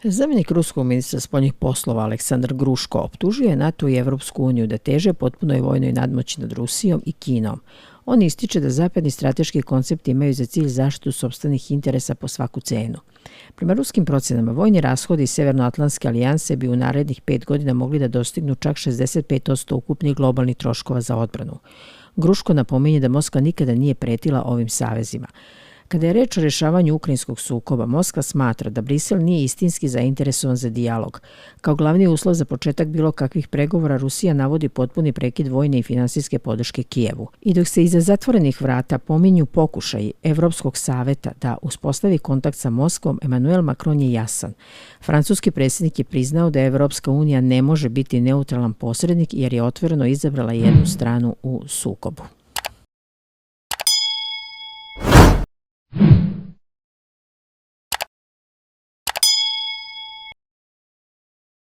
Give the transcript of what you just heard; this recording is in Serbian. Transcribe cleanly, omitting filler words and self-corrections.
Zamjenik ruskog ministra spoljnih poslova Aleksandar Gruško optužio je NATO i Evropsku uniju da teže potpunoj vojnoj nadmoći nad Rusijom i Kinom. On ističe da zapadni strateški koncepti imaju za cilj zaštitu sopstvenih interesa po svaku cenu. Prema ruskim procenama, vojni rashodi Severnoatlantske alijanse bi u narednih 5 godina mogli da dostignu čak 65% ukupnih globalnih troškova za odbranu. Gruško napominje da Moskva nikada nije pretila ovim savezima. Kada je reč o rješavanju ukrajinskog sukoba, Moskva smatra da Brisel nije istinski zainteresovan za dijalog. Kao glavni uslov za početak bilo kakvih pregovora Rusija navodi potpuni prekid vojne i finansijske podrške Kijevu. I dok se iza zatvorenih vrata pominju pokušaji Evropskog saveta da uspostavi kontakt sa Moskvom, Emmanuel Macron je jasan. Francuski predsjednik je priznao da Evropska unija ne može biti neutralan posrednik jer je otvoreno izabrala jednu stranu u sukobu.